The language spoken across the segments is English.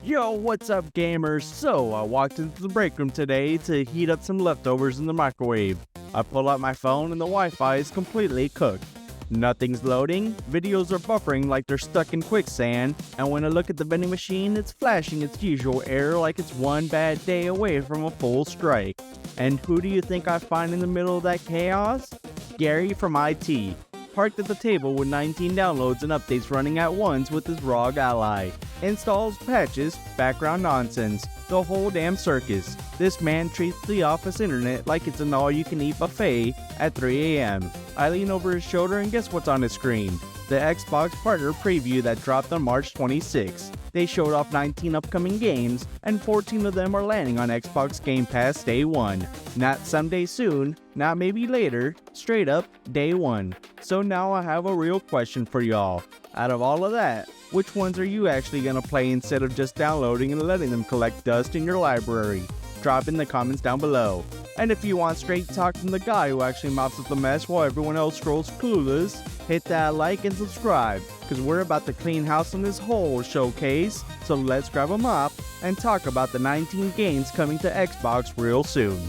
Yo, what's up gamers? So, I walked into the break room today to heat up some leftovers in the microwave. I pull out my phone and the Wi-Fi is completely cooked. Nothing's loading, videos are buffering like they're stuck in quicksand, and when I look at the vending machine, it's flashing its usual error like it's one bad day away from a full strike. And who do you think I find in the middle of that chaos? Gary from IT, parked at the table with 19 downloads and updates running at once with his ROG ally. Installs, patches, background nonsense, the whole damn circus. This man treats the office internet like it's an all-you-can-eat buffet at 3 a.m. I lean over his shoulder and guess what's on his screen? The Xbox partner preview that dropped on March 26. They showed off 19 upcoming games, and 14 of them are landing on Xbox Game Pass day one. Not someday soon, not maybe later, straight up day one. So now I have a real question for y'all. Out of all of that, which ones are you actually gonna play instead of just downloading and letting them collect dust in your library? Drop in the comments down below. And if you want straight talk from the guy who actually mops up the mess while everyone else scrolls clueless, hit that like and subscribe, because we're about to clean house on this whole showcase, so let's grab a mop and talk about the 19 games coming to Xbox real soon.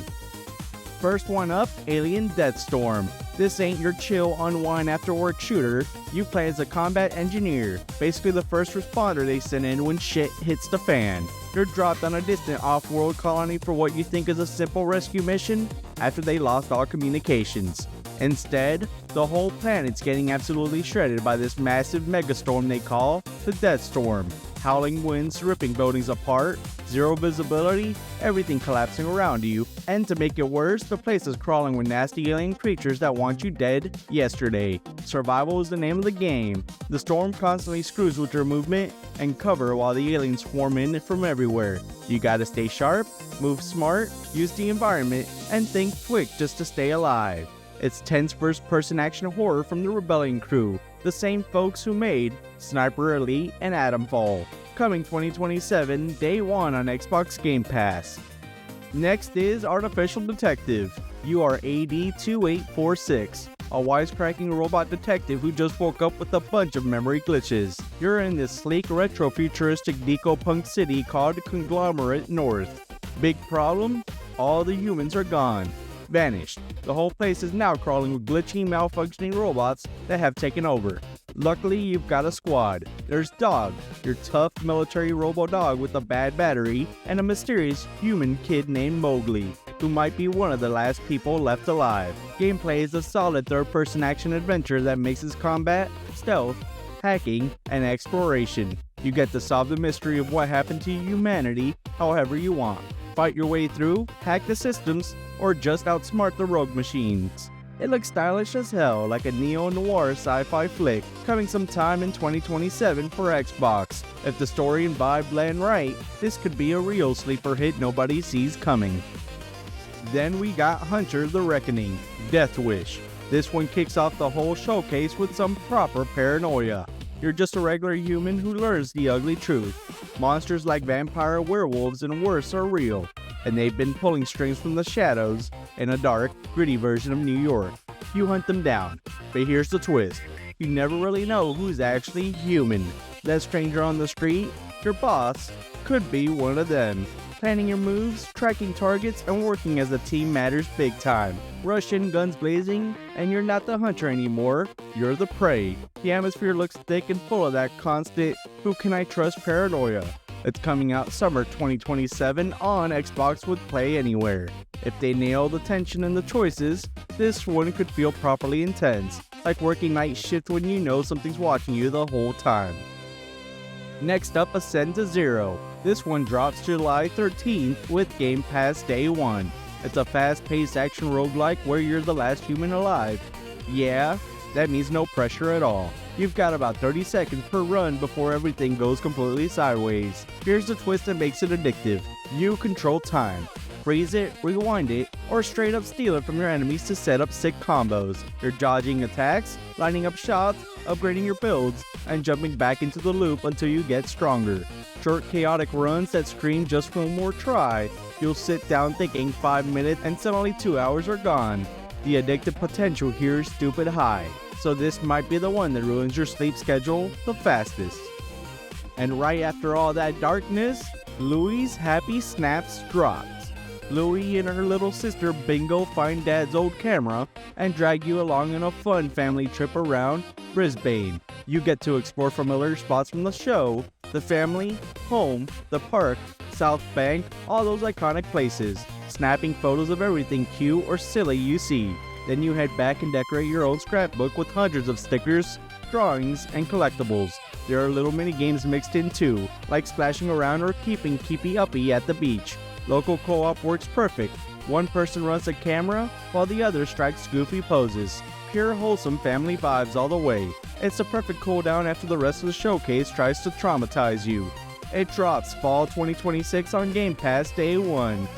First one up, Alien Deathstorm. This ain't your chill, unwind after work shooter. You play as a combat engineer, basically the first responder they send in when shit hits the fan. You're dropped on a distant off-world colony for what you think is a simple rescue mission after they lost all communications. Instead, the whole planet's getting absolutely shredded by this massive megastorm they call the Deathstorm. Howling winds ripping buildings apart, zero visibility, everything collapsing around you, and to make it worse, the place is crawling with nasty alien creatures that want you dead yesterday. Survival is the name of the game. The storm constantly screws with your movement and cover while the aliens swarm in from everywhere. You gotta stay sharp, move smart, use the environment, and think quick just to stay alive. It's tense first-person action horror from the Rebellion crew, the same folks who made Sniper Elite and Atomfall. Coming 2027, day one on Xbox Game Pass. Next is Artificial Detective. You are AD-2846, a wisecracking robot detective who just woke up with a bunch of memory glitches. You're in this sleek retro-futuristic deco-punk city called Conglomerate North. Big problem? All the humans are gone. Vanished. The whole place is now crawling with glitchy, malfunctioning robots that have taken over. Luckily, you've got a squad. There's Dog, your tough military robo-dog with a bad battery, and a mysterious human kid named Mowgli, who might be one of the last people left alive. Gameplay is a solid third-person action adventure that mixes combat, stealth, hacking, and exploration. You get to solve the mystery of what happened to humanity however you want. Fight your way through, hack the systems, or just outsmart the rogue machines. It looks stylish as hell, like a neo-noir sci-fi flick, coming sometime in 2027 for Xbox. If the story and vibe blend right, this could be a real sleeper hit nobody sees coming. Then we got Hunter the Reckoning, Deathwish. This one kicks off the whole showcase with some proper paranoia. You're just a regular human who learns the ugly truth. Monsters like vampire, werewolves, and worse are real, and they've been pulling strings from the shadows in a dark, gritty version of New York. You hunt them down, but here's the twist. You never really know who's actually human. That stranger on the street, your boss, could be one of them. Planning your moves, tracking targets, and working as a team matters big time. Rush in guns blazing, and you're not the hunter anymore, you're the prey. The atmosphere looks thick and full of that constant, who can I trust paranoia. It's coming out summer 2027 on Xbox with Play Anywhere. If they nail the tension and the choices, this one could feel properly intense, like working night shift when you know something's watching you the whole time. Next up, Ascend to Zero. This one drops July 13th with Game Pass Day 1. It's a fast-paced action roguelike where you're the last human alive. Yeah, that means no pressure at all. You've got about 30 seconds per run before everything goes completely sideways. Here's the twist that makes it addictive. You control time. Freeze it, rewind it, or straight up steal it from your enemies to set up sick combos. You're dodging attacks, lining up shots, upgrading your builds, and jumping back into the loop until you get stronger. Short chaotic runs that scream just one more try. You'll sit down thinking 5 minutes and suddenly 2 hours are gone. The addictive potential here is stupid high, so this might be the one that ruins your sleep schedule the fastest. And right after all that darkness, Bluey's happy snaps drops. Bluey and her little sister Bingo find Dad's old camera and drag you along on a fun family trip around Brisbane. You get to explore familiar spots from the show, the family, home, the park, South Bank, all those iconic places, snapping photos of everything cute or silly you see. Then you head back and decorate your own scrapbook with hundreds of stickers, drawings, and collectibles. There are little mini games mixed in too, like splashing around or keeping keepy-uppy at the beach. Local co-op works perfect. One person runs a camera, while the other strikes goofy poses. Pure wholesome family vibes all the way. It's the perfect cool down after the rest of the showcase tries to traumatize you. It drops fall 2026 on Game Pass Day 1.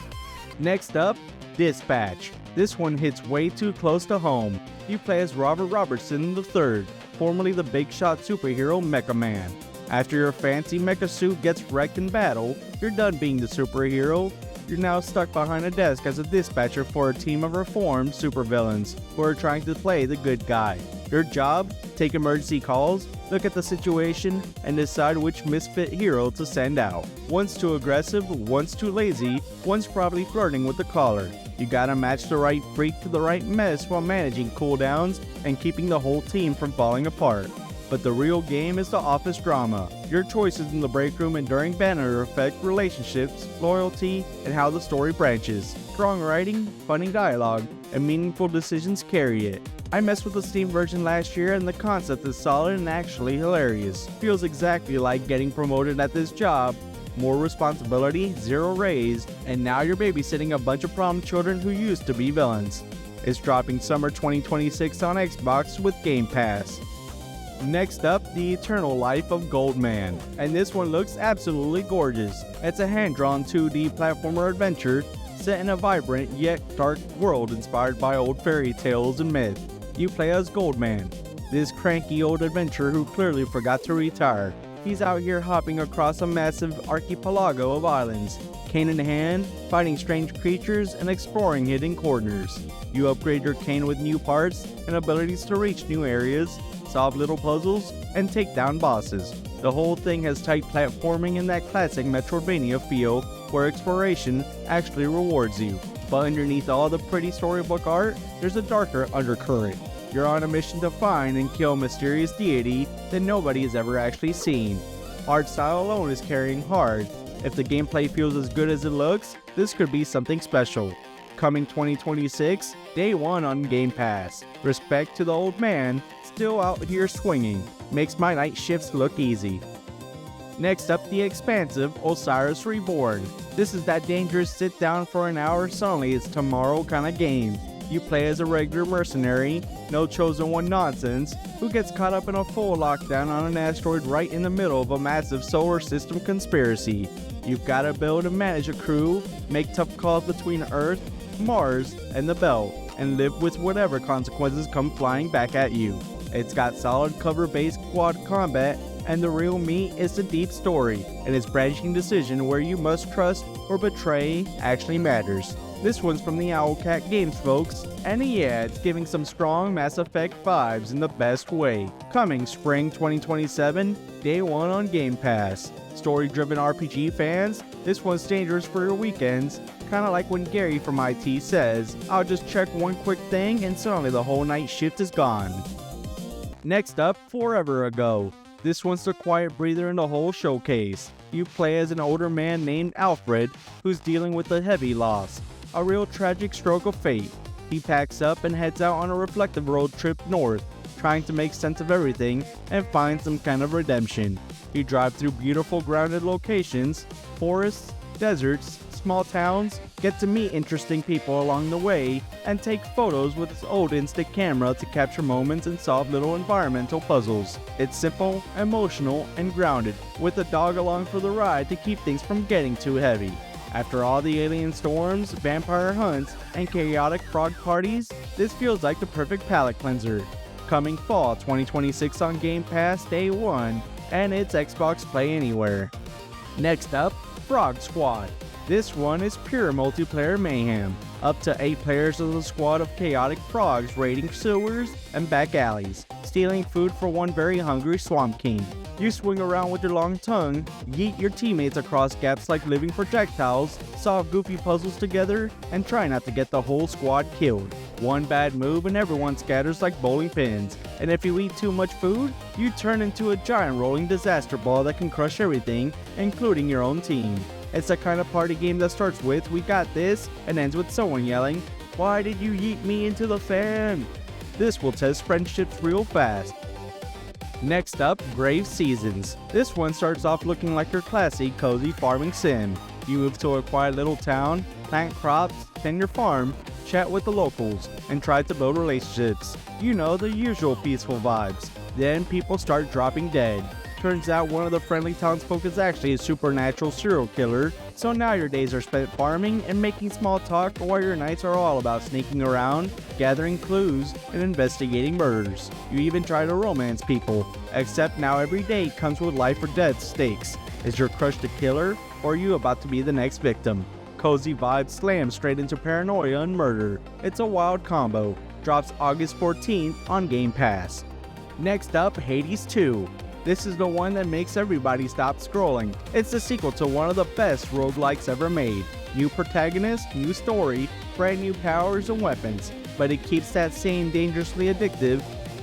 Next up, Dispatch. This one hits way too close to home. You play as Robert Robertson III, formerly the big shot superhero Mecha Man. After your fancy mecha suit gets wrecked in battle, you're done being the superhero. You're now stuck behind a desk as a dispatcher for a team of reformed supervillains who are trying to play the good guy. Your job? Take emergency calls, look at the situation, and decide which misfit hero to send out. One's too aggressive, one's too lazy, one's probably flirting with the caller. You gotta match the right freak to the right mess while managing cooldowns and keeping the whole team from falling apart. But the real game is the office drama. Your choices in the break room and during banner affect relationships, loyalty, and how the story branches. Strong writing, funny dialogue, and meaningful decisions carry it. I messed with the Steam version last year and the concept is solid and actually hilarious. Feels exactly like getting promoted at this job. More responsibility, zero raise, and now you're babysitting a bunch of problem children who used to be villains. It's dropping summer 2026 on Xbox with Game Pass. Next up, The Eternal Life of Goldman, and this one looks absolutely gorgeous. It's a hand-drawn 2D platformer adventure set in a vibrant yet dark world inspired by old fairy tales and myth. You play as Goldman, this cranky old adventurer who clearly forgot to retire. He's out here hopping across a massive archipelago of islands, cane in hand, fighting strange creatures and exploring hidden corners. You upgrade your cane with new parts and abilities to reach new areas, solve little puzzles, and take down bosses. The whole thing has tight platforming and that classic Metroidvania feel where exploration actually rewards you. But underneath all the pretty storybook art, there's a darker undercurrent. You're on a mission to find and kill a mysterious deity that nobody has ever actually seen. Art style alone is carrying hard. If the gameplay feels as good as it looks, this could be something special. Coming 2026, Day 1 on Game Pass. Respect to the old man, still out here swinging. Makes my night shifts look easy. Next up, the expansive Osiris Reborn. This is that dangerous sit down for an hour suddenly it's tomorrow kind of game. You play as a regular mercenary, no chosen one nonsense, who gets caught up in a full lockdown on an asteroid right in the middle of a massive solar system conspiracy. You've got to build and manage a crew, make tough calls between Earth, Mars, and the Belt, and live with whatever consequences come flying back at you. It's got solid cover-based squad combat, and the real meat is the deep story, and its branching decision where you must trust or betray actually matters. This one's from the Owlcat Games folks, and yeah, it's giving some strong Mass Effect vibes in the best way. Coming spring 2027, Day 1 on Game Pass. Story-driven RPG fans, this one's dangerous for your weekends, kinda like when Gary from IT says, I'll just check one quick thing and suddenly the whole night shift is gone. Next up, Forever Ago. This one's the quiet breather in the whole showcase. You play as an older man named Alfred, who's dealing with a heavy loss. A real tragic stroke of fate. He packs up and heads out on a reflective road trip north, trying to make sense of everything and find some kind of redemption. You drive through beautiful grounded locations, forests, deserts, small towns, get to meet interesting people along the way, and take photos with his old instant camera to capture moments and solve little environmental puzzles. It's simple, emotional, and grounded, with a dog along for the ride to keep things from getting too heavy. After all the alien storms, vampire hunts, and chaotic frog parties, this feels like the perfect palate cleanser. Coming fall 2026 on Game Pass Day 1, and it's Xbox Play Anywhere. Next up, Frog Sqwad. This one is pure multiplayer mayhem. Up to 8 players of the squad of chaotic frogs raiding sewers and back alleys, stealing food for one very hungry swamp king. You swing around with your long tongue, yeet your teammates across gaps like living projectiles, solve goofy puzzles together, and try not to get the whole squad killed. One bad move and everyone scatters like bowling pins, and if you eat too much food, you turn into a giant rolling disaster ball that can crush everything, including your own team. It's the kind of party game that starts with "we got this" and ends with someone yelling, "Why did you yeet me into the fan?" This will test friendships real fast. Next up, Grave Seasons. This one starts off looking like your classic cozy farming sim. You move to a quiet little town, plant crops, tend your farm, chat with the locals, and try to build relationships. You know, the usual peaceful vibes. Then people start dropping dead. Turns out one of the friendly townsfolk is actually a supernatural serial killer, so now your days are spent farming and making small talk while your nights are all about sneaking around, gathering clues, and investigating murders. You even try to romance people, except now every day comes with life or death stakes. Is your crush the killer, or are you about to be the next victim? Cozy vibes slam straight into paranoia and murder. It's a wild combo. Drops August 14th on Game Pass. Next up, Hades 2. This is the one that makes everybody stop scrolling. It's the sequel to one of the best roguelikes ever made. New protagonist, new story, brand new powers and weapons, but it keeps that same dangerously addictive,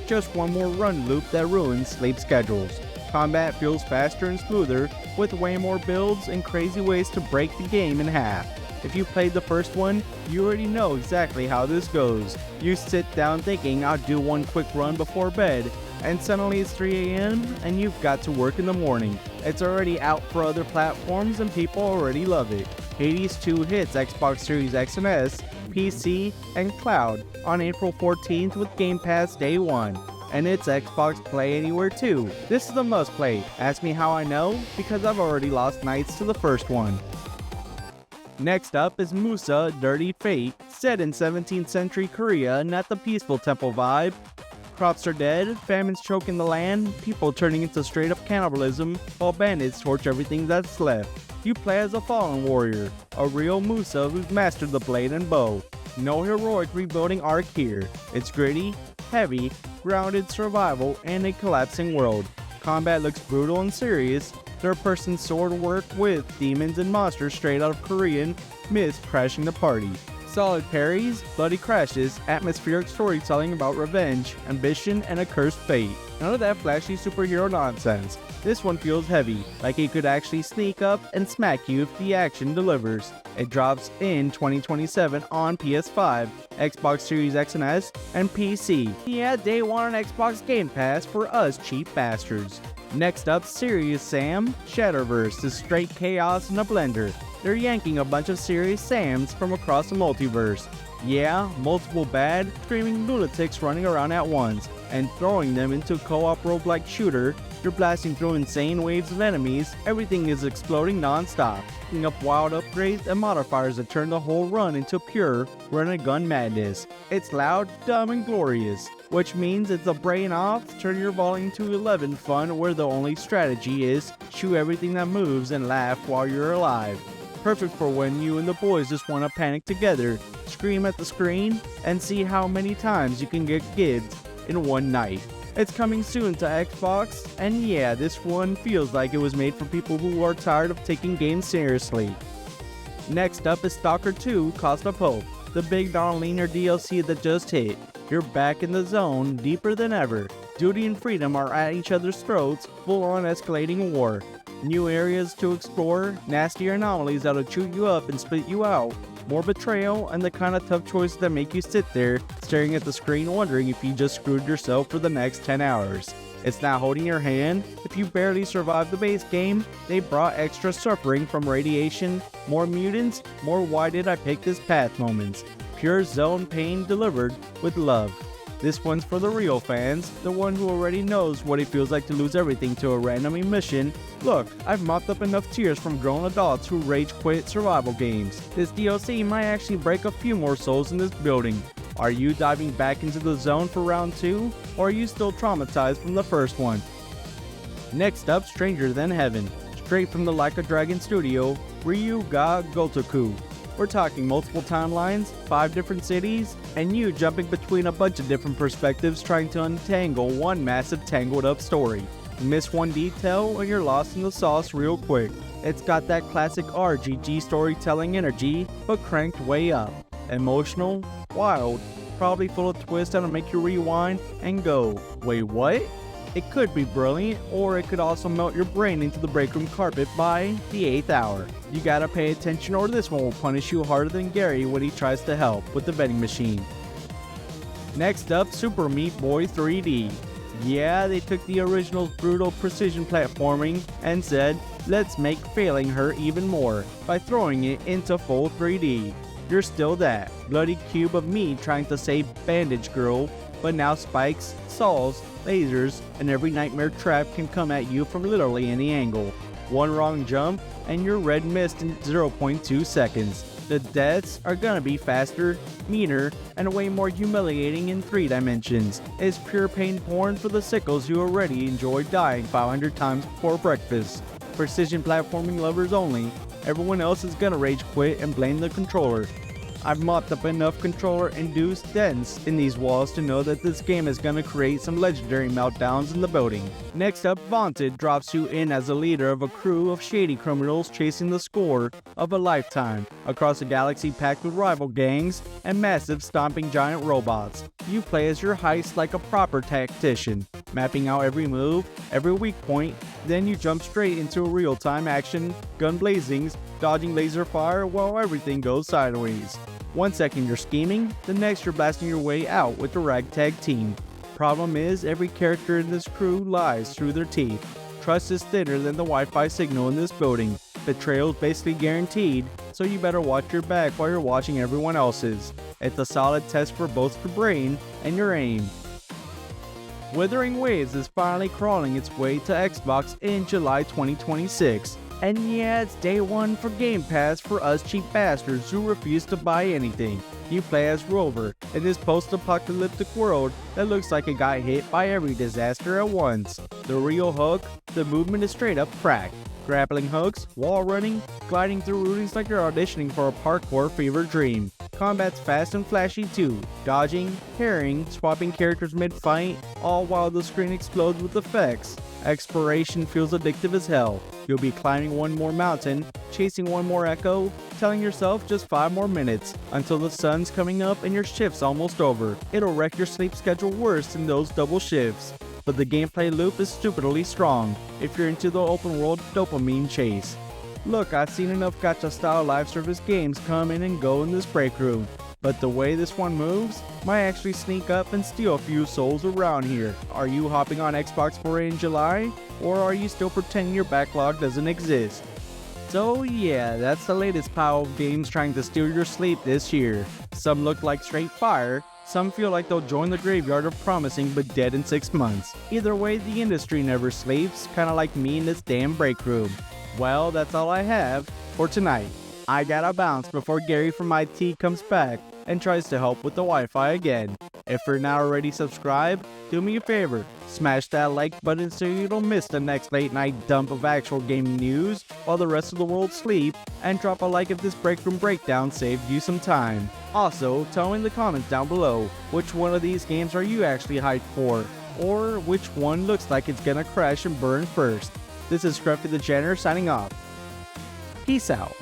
just one more run loop that ruins sleep schedules. Combat feels faster and smoother, with way more builds and crazy ways to break the game in half. If you played the first one, you already know exactly how this goes. You sit down thinking, "I'll do one quick run before bed," and suddenly it's 3 a.m. and you've got to work in the morning. It's already out for other platforms and people already love it. Hades 2 hits Xbox Series X and S, PC, and Cloud on April 14th with Game Pass Day 1. And it's Xbox Play Anywhere too. This is a must play. Ask me how I know, because I've already lost nights to the first one. Next up is Moosa Dirty Fate, set in 17th century Korea, not the peaceful temple vibe. Crops are dead, famines choking the land, people turning into straight up cannibalism, while bandits torch everything that's left. You play as a fallen warrior, a real Moosa who's mastered the blade and bow. No heroic rebuilding arc here. It's gritty, heavy, grounded survival in a collapsing world. Combat looks brutal and serious. Third-person sword work with demons and monsters straight out of Korean myths crashing the party. Solid parries, bloody crashes, atmospheric storytelling about revenge, ambition, and a cursed fate. None of that flashy superhero nonsense. This one feels heavy, like it could actually sneak up and smack you if the action delivers. It drops in 2027 on PS5, Xbox Series X and S, and PC. Yeah, day 1 on Xbox Game Pass for us cheap bastards. Next up, Serious Sam, Shatterverse is straight chaos in a blender. They're yanking a bunch of Serious Sams from across the multiverse. Yeah, multiple bad, screaming lunatics running around at once, and throwing them into a co-op roguelike shooter. You're blasting through insane waves of enemies, everything is exploding non-stop, picking up wild upgrades and modifiers that turn the whole run into pure run-and-gun madness. It's loud, dumb, and glorious, which means it's a brain off, turn your volume to 11 fun where the only strategy is shoot everything that moves and laugh while you're alive. Perfect for when you and the boys just want to panic together, scream at the screen, and see how many times you can get gibbed in one night. It's coming soon to Xbox, and yeah, this one feels like it was made for people who are tired of taking games seriously. Next up is S.T.A.L.K.E.R 2 Cost of Hope, the big non-linear DLC that just hit. You're back in the zone, deeper than ever. Duty and freedom are at each other's throats, full-on escalating war. New areas to explore, nastier anomalies that'll chew you up and spit you out. More betrayal, and the kind of tough choices that make you sit there, staring at the screen wondering if you just screwed yourself for the next 10 hours. It's not holding your hand. If you barely survived the base game, they brought extra suffering from radiation, more mutants, more why did I pick this path moments. Pure zone pain delivered with love. This one's for the real fans, the one who already knows what it feels like to lose everything to a random emission. Look, I've mopped up enough tears from grown adults who rage quit survival games. This DLC might actually break a few more souls in this building. Are you diving back into the zone for round 2, or are you still traumatized from the first one? Next up, Stranger Than Heaven. Straight from the Like a Dragon studio, Ryu ga Gotoku. We're talking multiple timelines, 5 different cities, and you jumping between a bunch of different perspectives trying to untangle one massive tangled up story. Miss one detail and you're lost in the sauce real quick. It's got that classic RGG storytelling energy, but cranked way up. Emotional, wild, probably full of twists that'll make you rewind and go, wait, what? It could be brilliant, or it could also melt your brain into the breakroom carpet by the 8th hour. You gotta pay attention or this one will punish you harder than Gary when he tries to help with the vending machine. Next up, Super Meat Boy 3D. Yeah, they took the original's brutal precision platforming and said, let's make failing hurt even more by throwing it into full 3D. You're still that bloody cube of meat trying to save Bandage Girl, but now spikes, saws, lasers, and every nightmare trap can come at you from literally any angle. One wrong jump, and you're red mist in 0.2 seconds. The deaths are gonna be faster, meaner, and way more humiliating in 3 dimensions. It's pure pain porn for the sickos who already enjoy dying 500 times before breakfast. Precision platforming lovers only. Everyone else is gonna rage quit and blame the controller. I've mopped up enough controller-induced dents in these walls to know that this game is gonna create some legendary meltdowns in the building. Next up, Vaunted drops you in as a leader of a crew of shady criminals chasing the score of a lifetime across a galaxy packed with rival gangs and massive stomping giant robots. You play as your heist like a proper tactician, mapping out every move, every weak point, then you jump straight into real-time action, gun blazings, dodging laser fire while everything goes sideways. 1 second you're scheming, the next you're blasting your way out with the ragtag team. Problem is, every character in this crew lies through their teeth. Trust is thinner than the Wi-Fi signal in this building. Betrayal is basically guaranteed, so you better watch your back while you're watching everyone else's. It's a solid test for both your brain and your aim. Wuthering Waves is finally crawling its way to Xbox in July 2026. And yeah, it's day 1 for Game Pass for us cheap bastards who refuse to buy anything. You play as Rover in this post-apocalyptic world that looks like it got hit by every disaster at once. The real hook, the movement is straight up crack. Grappling hooks, wall running, gliding through routines like you're auditioning for a parkour fever dream. Combat's fast and flashy too, dodging, parrying, swapping characters mid-fight, all while the screen explodes with effects. Exploration feels addictive as hell. You'll be climbing one more mountain, chasing one more echo, telling yourself just 5 more minutes, until the sun's coming up and your shift's almost over. It'll wreck your sleep schedule worse than those double shifts. But the gameplay loop is stupidly strong, if you're into the open world dopamine chase. Look, I've seen enough gacha-style live service games come in and go in this break room, but the way this one moves might actually sneak up and steal a few souls around here. Are you hopping on Xbox for it in July, or are you still pretending your backlog doesn't exist? So yeah, that's the latest pile of games trying to steal your sleep this year. Some look like straight fire, some feel like they'll join the graveyard of promising but dead in 6 months. Either way, the industry never sleeps, kinda like me in this damn break room. Well, that's all I have for tonight. I gotta bounce before Gary from IT comes back and tries to help with the Wi-Fi again. If you're not already subscribed, do me a favor, smash that like button so you don't miss the next late night dump of actual gaming news while the rest of the world sleep, and drop a like if this breakroom breakdown saved you some time. Also, tell me in the comments down below, which one of these games are you actually hyped for, or which one looks like it's gonna crash and burn first. This is Scruffy the Janitor signing off. Peace out.